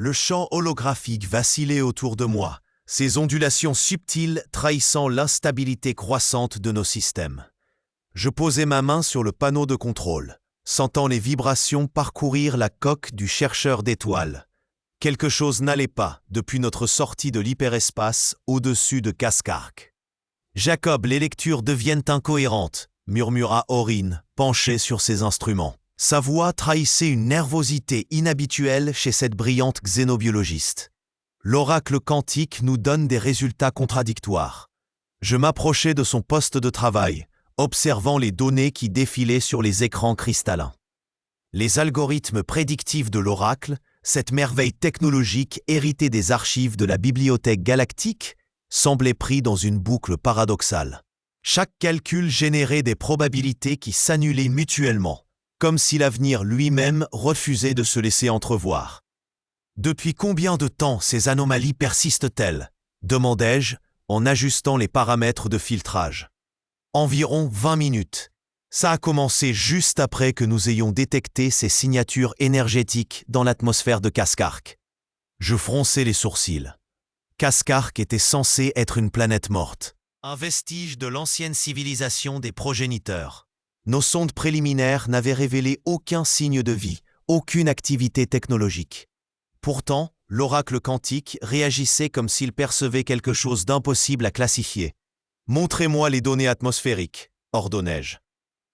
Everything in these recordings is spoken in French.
Le champ holographique vacillait autour de moi, ses ondulations subtiles trahissant l'instabilité croissante de nos systèmes. Je posai ma main sur le panneau de contrôle, sentant les vibrations parcourir la coque du chercheur d'étoiles. Quelque chose n'allait pas depuis notre sortie de l'hyperespace au-dessus de Cascark. « Jacob, les lectures deviennent incohérentes », murmura Aurine, penché sur ses instruments. Sa voix trahissait une nervosité inhabituelle chez cette brillante xénobiologiste. L'oracle quantique nous donne des résultats contradictoires. Je m'approchai de son poste de travail, observant les données qui défilaient sur les écrans cristallins. Les algorithmes prédictifs de l'oracle, cette merveille technologique héritée des archives de la bibliothèque galactique, semblaient pris dans une boucle paradoxale. Chaque calcul générait des probabilités qui s'annulaient mutuellement, comme si l'avenir lui-même refusait de se laisser entrevoir. « Depuis combien de temps ces anomalies persistent-elles » demandai-je, en ajustant les paramètres de filtrage. « Environ 20 minutes. Ça a commencé juste après que nous ayons détecté ces signatures énergétiques dans l'atmosphère de Cascark. » Je fronçai les sourcils. Cascark était censé être une planète morte, un vestige de l'ancienne civilisation des progéniteurs. Nos sondes préliminaires n'avaient révélé aucun signe de vie, aucune activité technologique. Pourtant, l'oracle quantique réagissait comme s'il percevait quelque chose d'impossible à classifier. « Montrez-moi les données atmosphériques », ordonnai-je.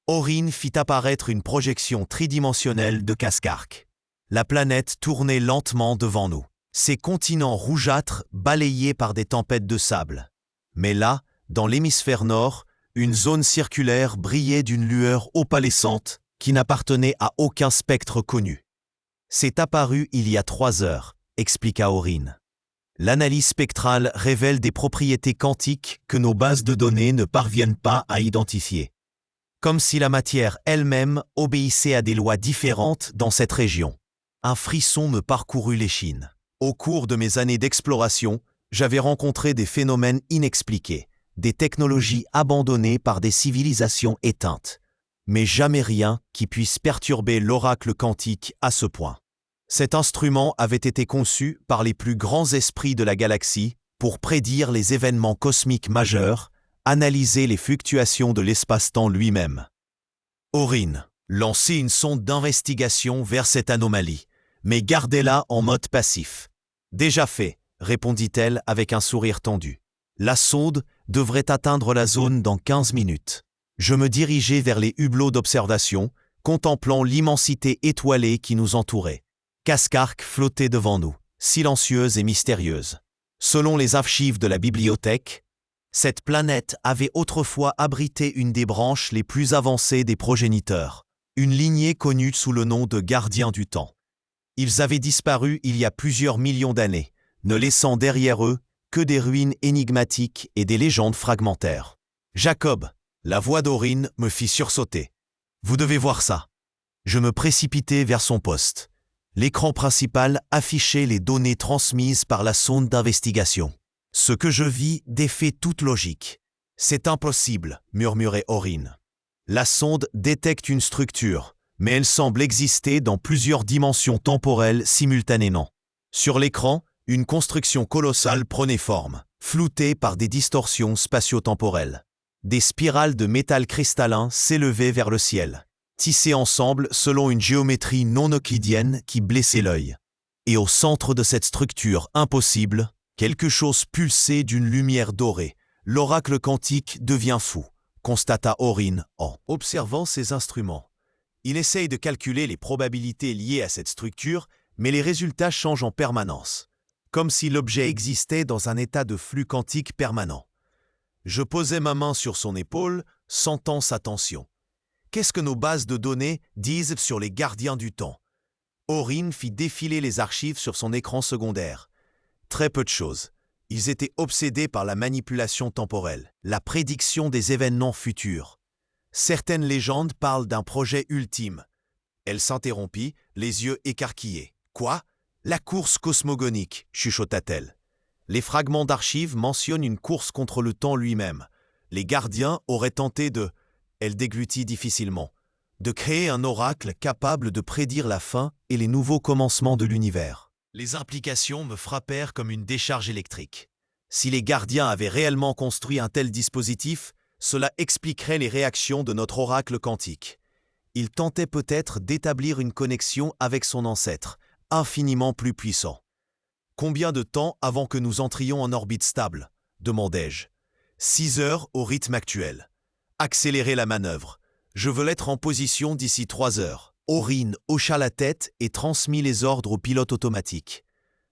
Aurine fit apparaître une projection tridimensionnelle de Cascark. La planète tournait lentement devant nous, ses continents rougeâtres balayés par des tempêtes de sable. Mais là, dans l'hémisphère nord, une zone circulaire brillait d'une lueur opalescente qui n'appartenait à aucun spectre connu. « C'est apparu il y a 3 heures », expliqua Aurine. L'analyse spectrale révèle des propriétés quantiques que nos bases de données ne parviennent pas à identifier. Comme si la matière elle-même obéissait à des lois différentes dans cette région. Un frisson me parcourut l'échine. Au cours de mes années d'exploration, j'avais rencontré des phénomènes inexpliqués, des technologies abandonnées par des civilisations éteintes, mais jamais rien qui puisse perturber l'oracle quantique à ce point. Cet instrument avait été conçu par les plus grands esprits de la galaxie pour prédire les événements cosmiques majeurs, analyser les fluctuations de l'espace-temps lui-même. Aurine, lancez une sonde d'investigation vers cette anomalie, mais gardez-la en mode passif. Déjà fait, répondit-elle avec un sourire tendu. La sonde devrait atteindre la zone dans 15 minutes. Je me dirigeai vers les hublots d'observation, contemplant l'immensité étoilée qui nous entourait. Cascark flottait devant nous, silencieuse et mystérieuse. Selon les archives de la bibliothèque, cette planète avait autrefois abrité une des branches les plus avancées des progéniteurs, une lignée connue sous le nom de gardiens du temps. Ils avaient disparu il y a plusieurs millions d'années, ne laissant derrière eux que des ruines énigmatiques et des légendes fragmentaires. « Jacob !» La voix d'Aurine me fit sursauter. « Vous devez voir ça !» Je me précipitai vers son poste. L'écran principal affichait les données transmises par la sonde d'investigation. Ce que je vis défait toute logique. « C'est impossible », murmurait Aurine. La sonde détecte une structure, mais elle semble exister dans plusieurs dimensions temporelles simultanément. Sur l'écran, une construction colossale prenait forme, floutée par des distorsions spatio-temporelles. Des spirales de métal cristallin s'élevaient vers le ciel, tissées ensemble selon une géométrie non euclidienne qui blessait l'œil. Et au centre de cette structure impossible, quelque chose pulsait d'une lumière dorée. L'oracle quantique devient fou, constata Aurine en observant ses instruments. Il essaye de calculer les probabilités liées à cette structure, mais les résultats changent en permanence, comme si l'objet existait dans un état de flux quantique permanent. Je posai ma main sur son épaule, sentant sa tension. Qu'est-ce que nos bases de données disent sur les gardiens du temps? Aurine fit défiler les archives sur son écran secondaire. Très peu de choses. Ils étaient obsédés par la manipulation temporelle, la prédiction des événements futurs. Certaines légendes parlent d'un projet ultime. Elle s'interrompit, les yeux écarquillés. « Quoi? La course cosmogonique » chuchota-t-elle. Les fragments d'archives mentionnent une course contre le temps lui-même. Les gardiens auraient tenté de... Elle déglutit difficilement. De créer un oracle capable de prédire la fin et les nouveaux commencements de l'univers. Les implications me frappèrent comme une décharge électrique. Si les gardiens avaient réellement construit un tel dispositif, cela expliquerait les réactions de notre oracle quantique. Il tentait peut-être d'établir une connexion avec son ancêtre, infiniment plus puissant. « Combien de temps avant que nous entrions en orbite stable ?» demandai-je. « 6 heures au rythme actuel. Accélérez la manœuvre. Je veux être en position d'ici 3 heures. » Aurine hocha la tête et transmit les ordres au pilote automatique.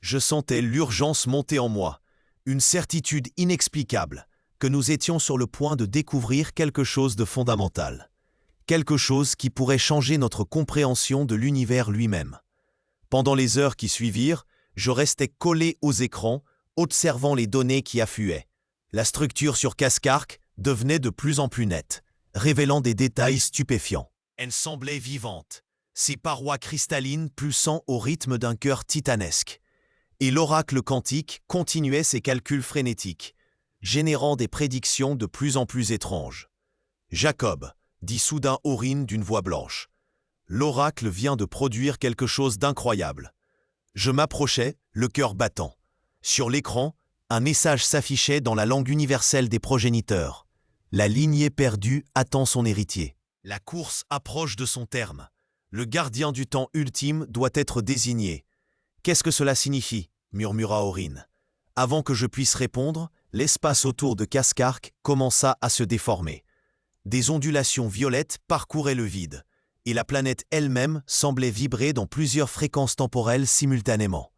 Je sentais l'urgence monter en moi, une certitude inexplicable que nous étions sur le point de découvrir quelque chose de fondamental. Quelque chose qui pourrait changer notre compréhension de l'univers lui-même. Pendant les heures qui suivirent, je restais collé aux écrans, observant les données qui affluaient. La structure sur Cascark devenait de plus en plus nette, révélant des détails stupéfiants. Elle semblait vivante, ses parois cristallines pulsant au rythme d'un cœur titanesque. Et l'oracle quantique continuait ses calculs frénétiques, générant des prédictions de plus en plus étranges. « Jacob », dit soudain Aurine d'une voix blanche, « l'oracle vient de produire quelque chose d'incroyable. » Je m'approchai, le cœur battant. Sur l'écran, un message s'affichait dans la langue universelle des progéniteurs. La lignée perdue attend son héritier. La course approche de son terme. Le gardien du temps ultime doit être désigné. Qu'est-ce que cela signifie ? Murmura Aurine. Avant que je puisse répondre, l'espace autour de Cascark commença à se déformer. Des ondulations violettes parcouraient le vide, et la planète elle-même semblait vibrer dans plusieurs fréquences temporelles simultanément.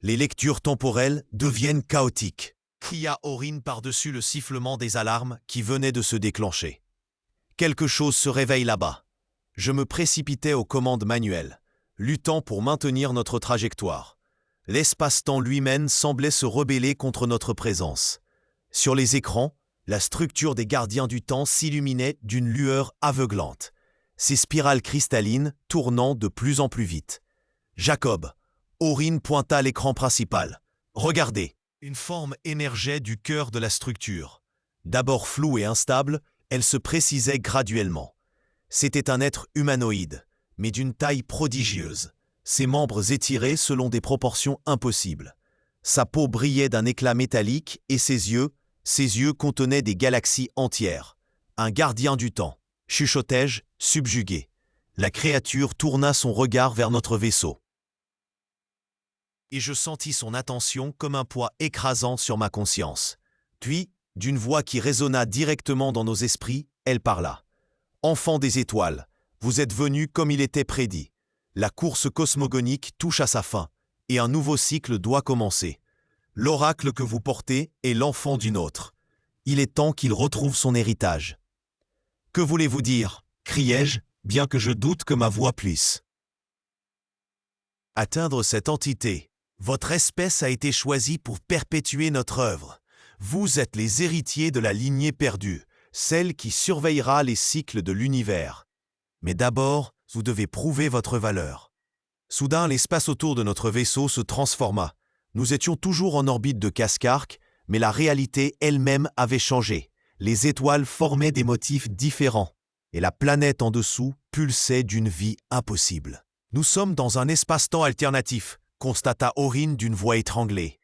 Les lectures temporelles deviennent chaotiques, cria Aurine par-dessus le sifflement des alarmes qui venaient de se déclencher. Quelque chose se réveille là-bas. Je me précipitais aux commandes manuelles, luttant pour maintenir notre trajectoire. L'espace-temps lui-même semblait se rebeller contre notre présence. Sur les écrans, la structure des gardiens du temps s'illuminait d'une lueur aveuglante, ces spirales cristallines tournant de plus en plus vite. « Jacob !» Aurine pointa l'écran principal. « Regardez !» Une forme émergeait du cœur de la structure. D'abord floue et instable, elle se précisait graduellement. C'était un être humanoïde, mais d'une taille prodigieuse, ses membres étirés selon des proportions impossibles. Sa peau brillait d'un éclat métallique et ses yeux contenaient des galaxies entières. Un gardien du temps, chuchotai-je, subjugué. La créature tourna son regard vers notre vaisseau. Et je sentis son attention comme un poids écrasant sur ma conscience. Puis, d'une voix qui résonna directement dans nos esprits, elle parla. « Enfants des étoiles, vous êtes venus comme il était prédit. La course cosmogonique touche à sa fin, et un nouveau cycle doit commencer. L'oracle que vous portez est l'enfant d'une autre. Il est temps qu'il retrouve son héritage. »« Que voulez-vous dire ?» criai-je, bien que je doute que ma voix puisse. « Atteindre cette entité. Votre espèce a été choisie pour perpétuer notre œuvre. Vous êtes les héritiers de la lignée perdue, celle qui surveillera les cycles de l'univers. Mais d'abord, vous devez prouver votre valeur. » Soudain, l'espace autour de notre vaisseau se transforma. Nous étions toujours en orbite de Cascark, mais la réalité elle-même avait changé. Les étoiles formaient des motifs différents, et la planète en dessous pulsait d'une vie impossible. « Nous sommes dans un espace-temps alternatif », constata Aurine d'une voix étranglée.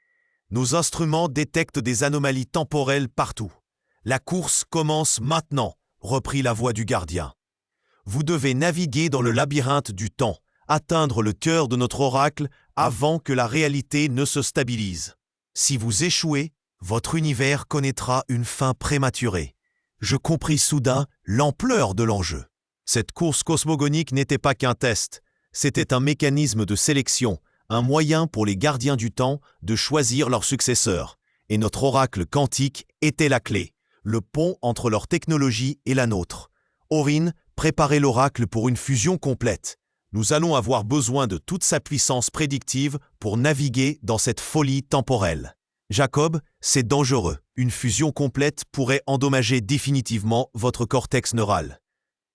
Nos instruments détectent des anomalies temporelles partout. « La course commence maintenant », reprit la voix du gardien. « Vous devez naviguer dans le labyrinthe du temps, atteindre le cœur de notre oracle avant que la réalité ne se stabilise. Si vous échouez, votre univers connaîtra une fin prématurée. » Je compris soudain l'ampleur de l'enjeu. Cette course cosmogonique n'était pas qu'un test, c'était un mécanisme de sélection, un moyen pour les gardiens du temps de choisir leur successeur. Et notre oracle quantique était la clé, le pont entre leur technologie et la nôtre. Aurine, préparez l'oracle pour une fusion complète. Nous allons avoir besoin de toute sa puissance prédictive pour naviguer dans cette folie temporelle. Jacob, c'est dangereux. Une fusion complète pourrait endommager définitivement votre cortex neural.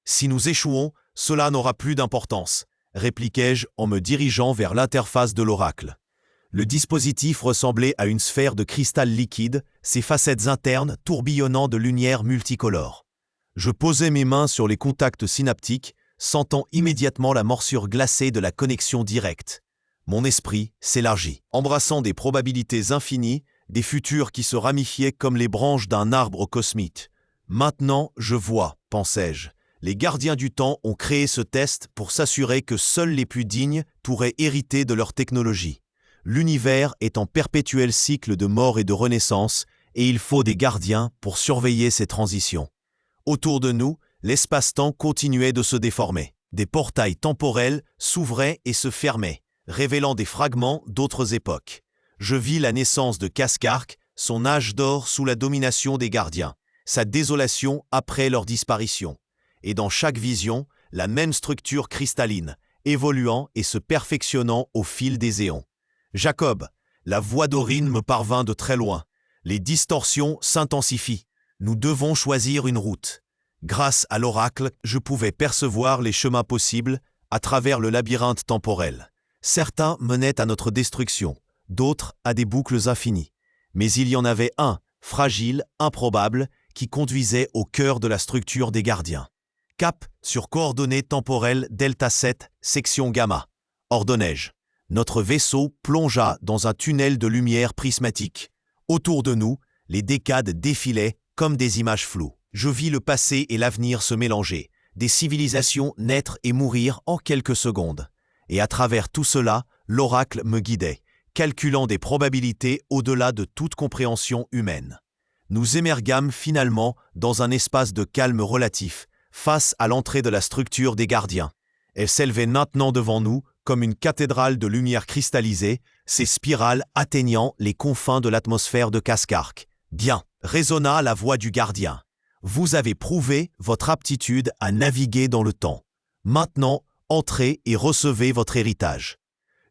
Si nous échouons, cela n'aura plus d'importance, répliquai-je en me dirigeant vers l'interface de l'oracle. Le dispositif ressemblait à une sphère de cristal liquide, ses facettes internes tourbillonnant de lumière multicolore. Je posai mes mains sur les contacts synaptiques, sentant immédiatement la morsure glacée de la connexion directe. Mon esprit s'élargit, embrassant des probabilités infinies, des futurs qui se ramifiaient comme les branches d'un arbre cosmique. Maintenant, je vois, pensais-je. Les gardiens du temps ont créé ce test pour s'assurer que seuls les plus dignes pourraient hériter de leur technologie. L'univers est en perpétuel cycle de mort et de renaissance, et il faut des gardiens pour surveiller ces transitions. Autour de nous, l'espace-temps continuait de se déformer. Des portails temporels s'ouvraient et se fermaient, révélant des fragments d'autres époques. Je vis la naissance de Cascarque, son âge d'or sous la domination des gardiens, sa désolation après leur disparition. Et dans chaque vision, la même structure cristalline, évoluant et se perfectionnant au fil des éons. Jacob, la voix d'Aurine me parvint de très loin. Les distorsions s'intensifient. Nous devons choisir une route. Grâce à l'oracle, je pouvais percevoir les chemins possibles à travers le labyrinthe temporel. Certains menaient à notre destruction, d'autres à des boucles infinies. Mais il y en avait un, fragile, improbable, qui conduisait au cœur de la structure des gardiens. Cap sur coordonnées temporelles Delta 7, section gamma. Ordonnai-je. Notre vaisseau plongea dans un tunnel de lumière prismatique. Autour de nous, les décades défilaient comme des images floues. Je vis le passé et l'avenir se mélanger, des civilisations naître et mourir en quelques secondes. Et à travers tout cela, l'oracle me guidait, calculant des probabilités au-delà de toute compréhension humaine. Nous émergâmes finalement dans un espace de calme relatif, face à l'entrée de la structure des gardiens. Elle s'élevait maintenant devant nous comme une cathédrale de lumière cristallisée, ses spirales atteignant les confins de l'atmosphère de Cascarque. « Bien !» résonna la voix du gardien. « Vous avez prouvé votre aptitude à naviguer dans le temps. Maintenant, entrez et recevez votre héritage. »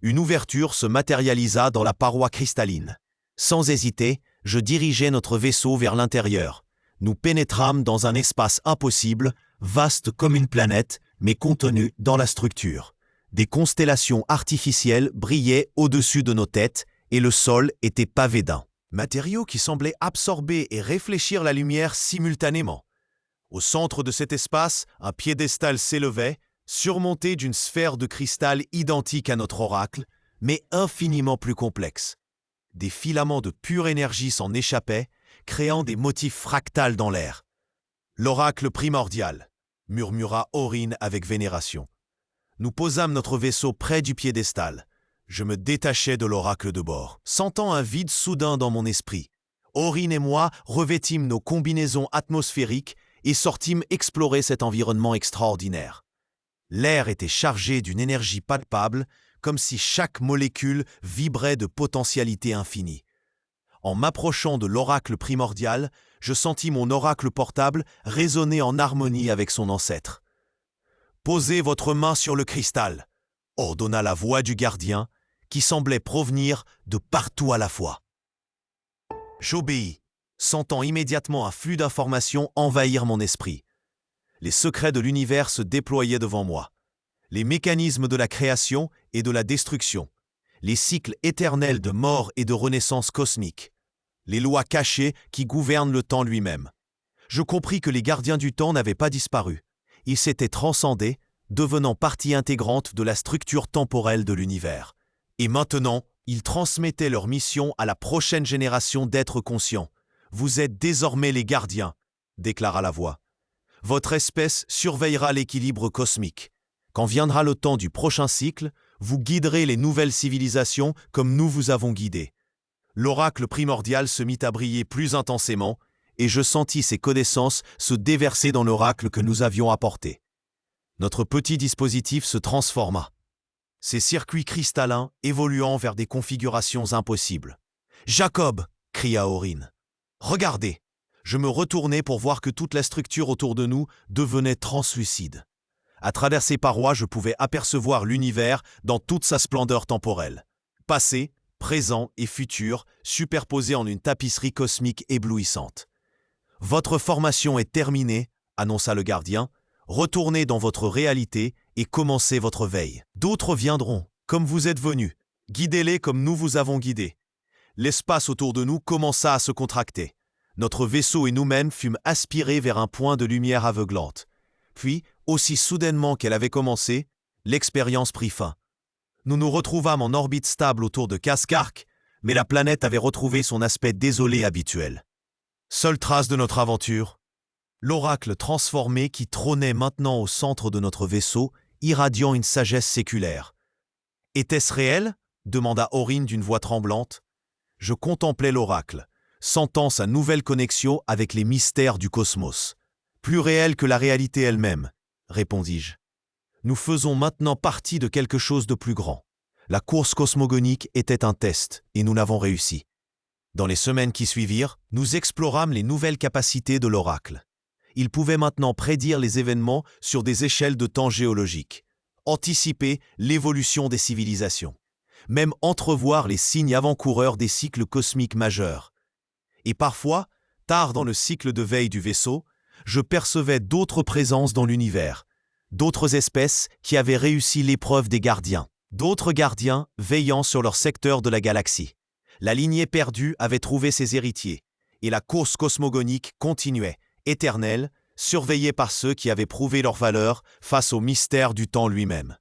Une ouverture se matérialisa dans la paroi cristalline. Sans hésiter, je dirigeai notre vaisseau vers l'intérieur. Nous pénétrâmes dans un espace impossible, vaste comme une planète, mais contenu dans la structure. Des constellations artificielles brillaient au-dessus de nos têtes et le sol était pavé d'un matériau qui semblait absorber et réfléchir la lumière simultanément. Au centre de cet espace, un piédestal s'élevait, surmonté d'une sphère de cristal identique à notre oracle, mais infiniment plus complexe. Des filaments de pure énergie s'en échappaient, créant des motifs fractales dans l'air. « L'oracle primordial », murmura Aurine avec vénération. Nous posâmes notre vaisseau près du piédestal. Je me détachai de l'oracle de bord, sentant un vide soudain dans mon esprit. Aurine et moi revêtîmes nos combinaisons atmosphériques et sortîmes explorer cet environnement extraordinaire. L'air était chargé d'une énergie palpable, comme si chaque molécule vibrait de potentialité infinie. En m'approchant de l'oracle primordial, je sentis mon oracle portable résonner en harmonie avec son ancêtre. « Posez votre main sur le cristal », ordonna la voix du gardien, qui semblait provenir de partout à la fois. J'obéis, sentant immédiatement un flux d'informations envahir mon esprit. Les secrets de l'univers se déployaient devant moi. Les mécanismes de la création et de la destruction, les cycles éternels de mort et de renaissance cosmique, les lois cachées qui gouvernent le temps lui-même. Je compris que les gardiens du temps n'avaient pas disparu. Ils s'étaient transcendés, devenant partie intégrante de la structure temporelle de l'univers. Et maintenant, ils transmettaient leur mission à la prochaine génération d'êtres conscients. « Vous êtes désormais les gardiens », déclara la voix. « Votre espèce surveillera l'équilibre cosmique. Quand viendra le temps du prochain cycle, vous guiderez les nouvelles civilisations comme nous vous avons guidés. » L'oracle primordial se mit à briller plus intensément, et je sentis ses connaissances se déverser dans l'oracle que nous avions apporté. Notre petit dispositif se transforma, ses circuits cristallins évoluant vers des configurations impossibles. « Jacob !» cria Aurine. « Regardez !» Je me retournai pour voir que toute la structure autour de nous devenait translucide. À travers ses parois, je pouvais apercevoir l'univers dans toute sa splendeur temporelle. Passé, présent et futur, superposés en une tapisserie cosmique éblouissante. « Votre formation est terminée », annonça le gardien. « Retournez dans votre réalité et commencez votre veille. D'autres viendront, comme vous êtes venus. Guidez-les comme nous vous avons guidés. » L'espace autour de nous commença à se contracter. Notre vaisseau et nous-mêmes fûmes aspirés vers un point de lumière aveuglante. Puis, aussi soudainement qu'elle avait commencé, l'expérience prit fin. Nous nous retrouvâmes en orbite stable autour de Cascarque, mais la planète avait retrouvé son aspect désolé habituel. Seule trace de notre aventure, l'oracle transformé qui trônait maintenant au centre de notre vaisseau, irradiant une sagesse séculaire. Était-ce réel ? Demanda Aurine d'une voix tremblante. Je contemplais l'oracle, sentant sa nouvelle connexion avec les mystères du cosmos. Plus réel que la réalité elle-même, répondis-je. Nous faisons maintenant partie de quelque chose de plus grand. La course cosmogonique était un test, et nous l'avons réussi. Dans les semaines qui suivirent, nous explorâmes les nouvelles capacités de l'oracle. Il pouvait maintenant prédire les événements sur des échelles de temps géologiques, anticiper l'évolution des civilisations, même entrevoir les signes avant-coureurs des cycles cosmiques majeurs. Et parfois, tard dans le cycle de veille du vaisseau, je percevais d'autres présences dans l'univers, d'autres espèces qui avaient réussi l'épreuve des gardiens, d'autres gardiens veillant sur leur secteur de la galaxie. La lignée perdue avait trouvé ses héritiers, et la course cosmogonique continuait, éternelle, surveillée par ceux qui avaient prouvé leur valeur face au mystère du temps lui-même.